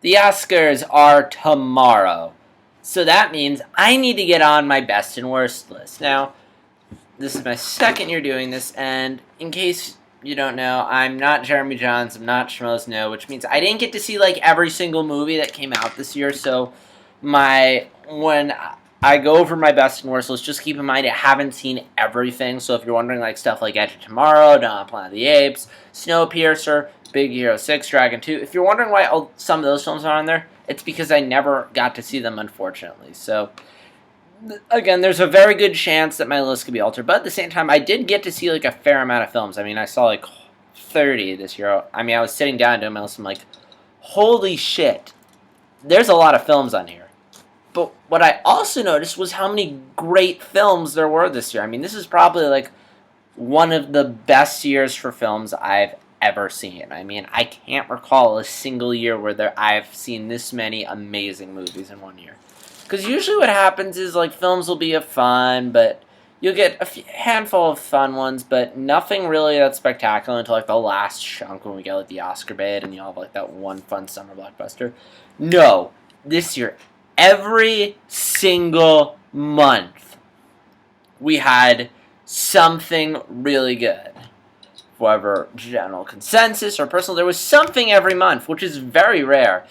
The Oscars are tomorrow. So that means I need to get on my best and worst list. Now, this is my second year doing this, and in case you don't know, I'm not Jeremy Johns, I'm not Shmo's No, which means I didn't get to see like every single movie that came out this year. So when I go over my best and worst list, just keep in mind I haven't seen everything. So if you're wondering like stuff like Edge of Tomorrow, Dawn of Planet of the Apes, Snowpiercer, Big Hero 6, Dragon 2, if you're wondering why some of those films are on there, it's because I never got to see them, unfortunately. So again, there's a very good chance that my list could be altered, but at the same time, I did get to see like a fair amount of films. I mean, I saw like 30 this year. I mean, I was sitting down doing my list, and I'm like, holy shit, there's a lot of films on here. But what I also noticed was how many great films there were this year. I mean, this is probably like one of the best years for films I've ever seen. I mean, I can't recall a single year where I've seen this many amazing movies in one year. Because usually what happens is like films will be a fun, but you'll get a handful of fun ones, but nothing really that spectacular until like the last chunk when we get like the Oscar bait and you have like that one fun summer blockbuster. No, this year, every single month, we had something really good. Whatever general consensus or personal, there was something every month, which is very rare.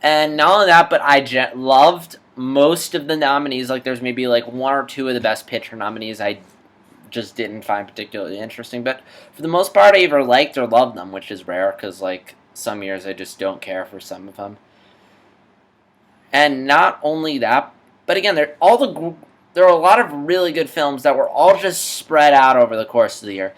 And not only that, but I loved most of the nominees. Like, there's maybe like one or two of the best picture nominees I just didn't find particularly interesting. But for the most part, I either liked or loved them, which is rare because, like, some years I just don't care for some of them. And not only that, but again, there are a lot of really good films that were all just spread out over the course of the year,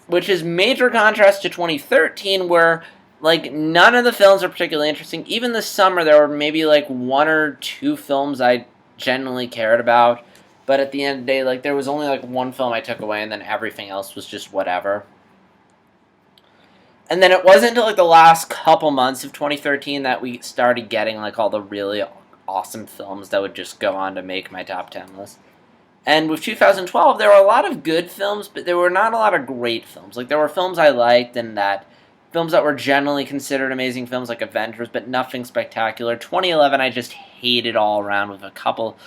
which is major contrast to 2013, where like none of the films are particularly interesting. Even this summer, there were maybe like one or two films I genuinely cared about, but at the end of the day, like there was only like one film I took away, and then everything else was just whatever. And then it wasn't until like the last couple months of 2013 that we started getting like all the really awesome films that would just go on to make my top 10 list. And with 2012, there were a lot of good films, but there were not a lot of great films. Like, there were films I liked and films that were generally considered amazing films, like Avengers, but nothing spectacular. 2011, I just hated all around with a couple.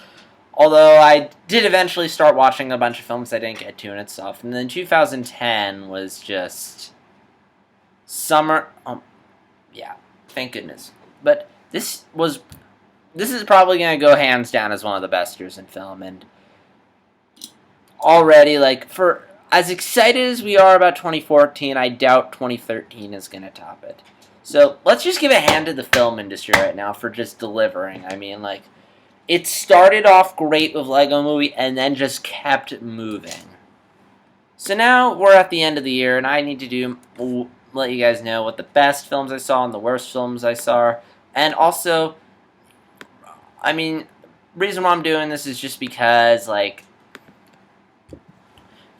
Although I did eventually start watching a bunch of films I didn't get to and itself. And then 2010 was just summer. Yeah, thank goodness. But this is probably going to go hands down as one of the best years in film, and already, like, for as excited as we are about 2014, I doubt 2013 is going to top it. So let's just give a hand to the film industry right now for just delivering. I mean, like, it started off great with Lego Movie and then just kept moving. So now we're at the end of the year, and I need to let you guys know what the best films I saw and the worst films I saw. And also, I mean, reason why I'm doing this is just because, like,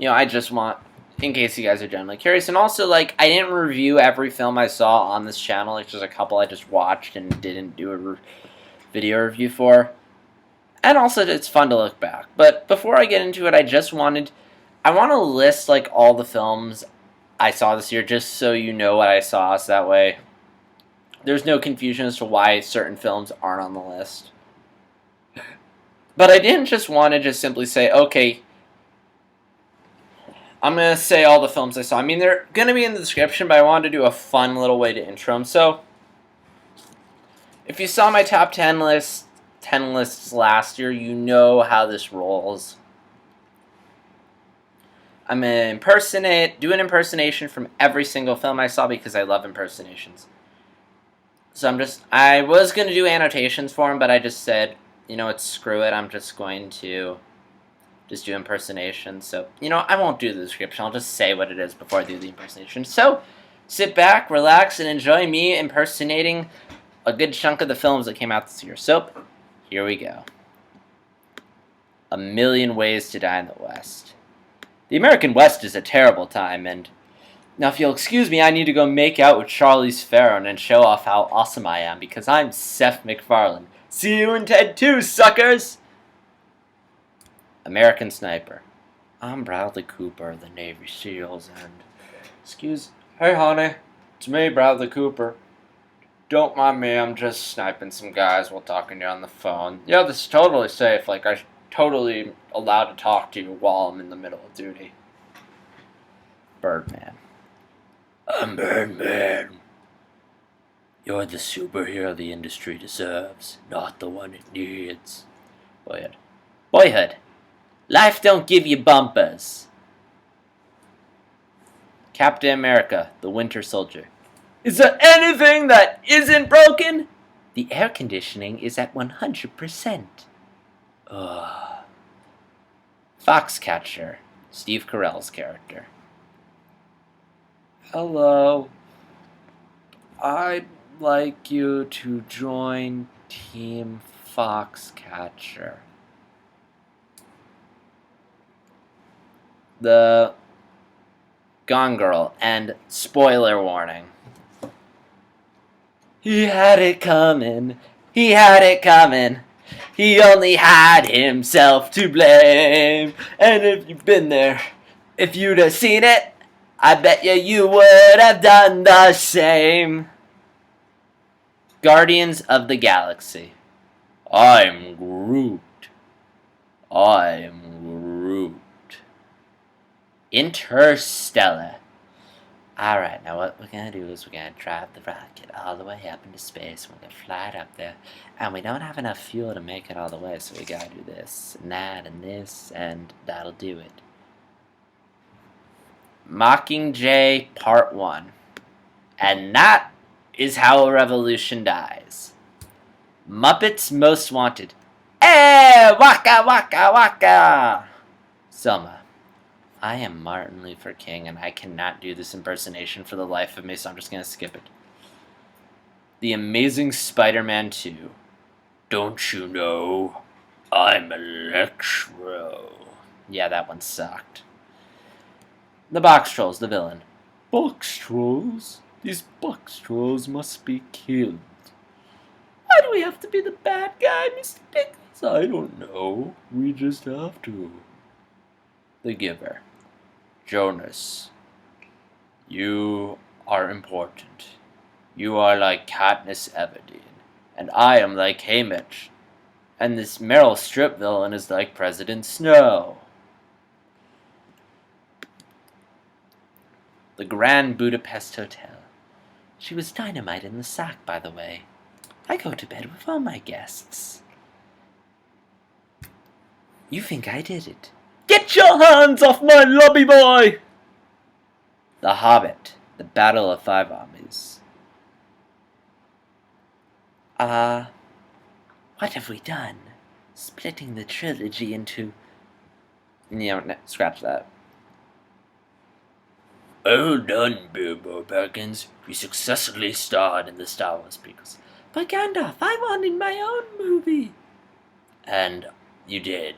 I just want, in case you guys are generally curious. And also, like, I didn't review every film I saw on this channel. Like, there's a couple I just watched and didn't do a video review for. And also, it's fun to look back. But before I get into it, I want to list, like, all the films I saw this year, just so you know what I saw, so that way there's no confusion as to why certain films aren't on the list. But I didn't just want to just simply say, okay, I'm going to say all the films I saw. I mean, they're going to be in the description, but I wanted to do a fun little way to intro them. So, if you saw my top 10 lists last year, you know how this rolls. I'm going to do an impersonation from every single film I saw because I love impersonations. So I was going to do annotations for them, but I just said, screw it. I'm just going to just do impersonations. So, I won't do the description. I'll just say what it is before I do the impersonation. So, sit back, relax, and enjoy me impersonating a good chunk of the films that came out this year. So, here we go. A Million Ways to Die in the West. The American West is a terrible time, and now if you'll excuse me, I need to go make out with Charlize Theron and show off how awesome I am, because I'm Seth MacFarlane. See you in Ted 2, suckers! American Sniper. I'm Bradley Cooper, the Navy SEALs, and... Hey, honey. It's me, Bradley Cooper. Don't mind me, I'm just sniping some guys while talking to you on the phone. Yeah, this is totally safe. Like, I'm totally allowed to talk to you while I'm in the middle of duty. Birdman. I'm Birdman. You're the superhero the industry deserves, not the one it needs. Boyhood. Boyhood. Life don't give you bumpers. Captain America, the Winter Soldier. Is there anything that isn't broken? The air conditioning is at 100%. Ugh. Foxcatcher, Steve Carell's character. Hello. I'd like you to join Team Foxcatcher. The Gone Girl, and spoiler warning. He had it coming. He had it coming. He only had himself to blame. And if you've been there, if you'd have seen it, I bet you would have done the same. Guardians of the Galaxy. I'm Groot. I'm Groot. Interstellar. Alright, now what we're gonna do is we're gonna drive the rocket all the way up into space. We're gonna fly it up there. And we don't have enough fuel to make it all the way, so we gotta do this and that and this, and that'll do it. Mockingjay Part 1. And that is how a revolution dies. Muppets Most Wanted. Hey! Waka waka waka! Selma. I am Martin Luther King, and I cannot do this impersonation for the life of me, so I'm just going to skip it. The Amazing Spider-Man 2. Don't you know? I'm Electro. Yeah, that one sucked. The Box Trolls, the villain. Box Trolls? These Box Trolls must be killed. Why do we have to be the bad guy, Mr. Pickles? I don't know. We just have to. The Giver. Jonas, you are important. You are like Katniss Everdeen, and I am like Haymitch, and this Meryl Streep villain is like President Snow. The Grand Budapest Hotel. She was dynamite in the sack, by the way. I go to bed with all my guests. You think I did it? Get your hands off my lobby boy! The Hobbit, the Battle of Five Armies. What have we done? Splitting the trilogy into... scratch that. Oh, done, Bilbo Baggins. You successfully starred in the Star Wars prequels. But Gandalf, I wanted my own movie. And you did.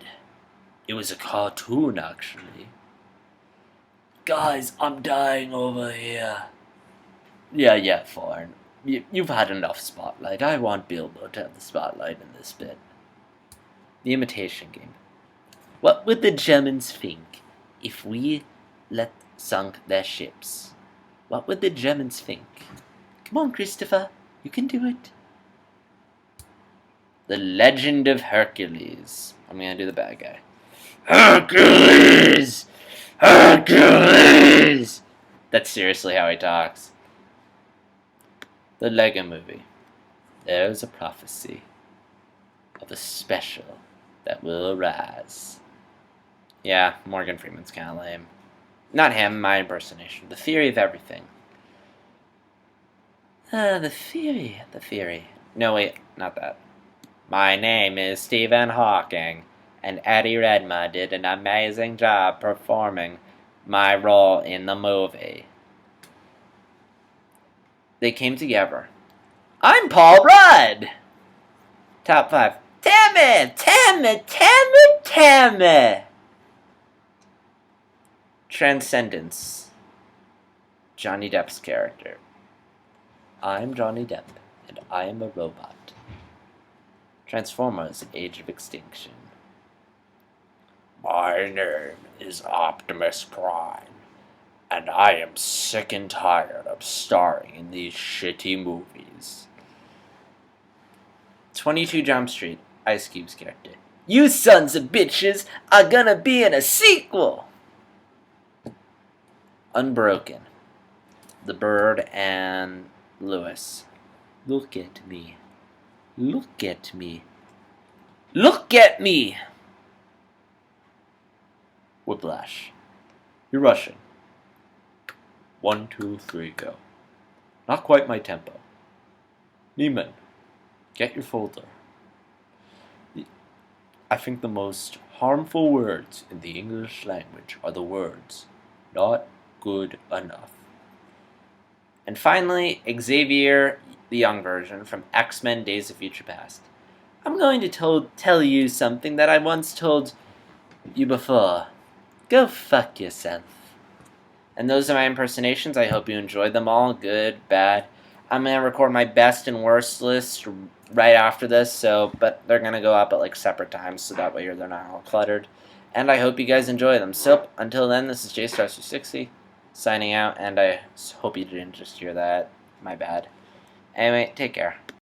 It was a cartoon, actually. Guys, I'm dying over here. Yeah, Fawn. You've had enough spotlight. I want Bilbo to have the spotlight in this bit. The Imitation Game. What would the Germans think if we sunk their ships? What would the Germans think? Come on, Christopher. You can do it. The Legend of Hercules. I'm gonna do the bad guy. Hercules! Hercules! That's seriously how he talks. The Lego Movie. There's a prophecy of a special that will arise. Yeah, Morgan Freeman's kind of lame. Not him, my impersonation. The Theory of Everything. The theory. No, wait, not that. My name is Stephen Hawking, and Eddie Redmayne did an amazing job performing my role in the movie. They came together. I'm Paul Rudd! Top 5. Tammy! Transcendence. Johnny Depp's character. I'm Johnny Depp, and I am a robot. Transformers: Age of Extinction. My name is Optimus Prime, and I am sick and tired of starring in these shitty movies. 22 Jump Street, Ice Cube's character. You sons of bitches are gonna be in a sequel! Unbroken, the Bird and Lewis. Look at me. Look at me. Look at me! Whiplash. You're rushing. 1, 2, 3, go. Not quite my tempo. Neiman, get your folder. I think the most harmful words in the English language are the words, not good enough. And finally, Xavier, the young version, from X-Men Days of Future Past. I'm going to tell you something that I once told you before. Go fuck yourself. And those are my impersonations. I hope you enjoyed them all, good, bad. I'm going to record my best and worst list right after this, but they're going to go up at like separate times, so that way they're not all cluttered. And I hope you guys enjoy them. So, until then, this is JStar360 signing out, and I hope you didn't just hear that. My bad. Anyway, take care.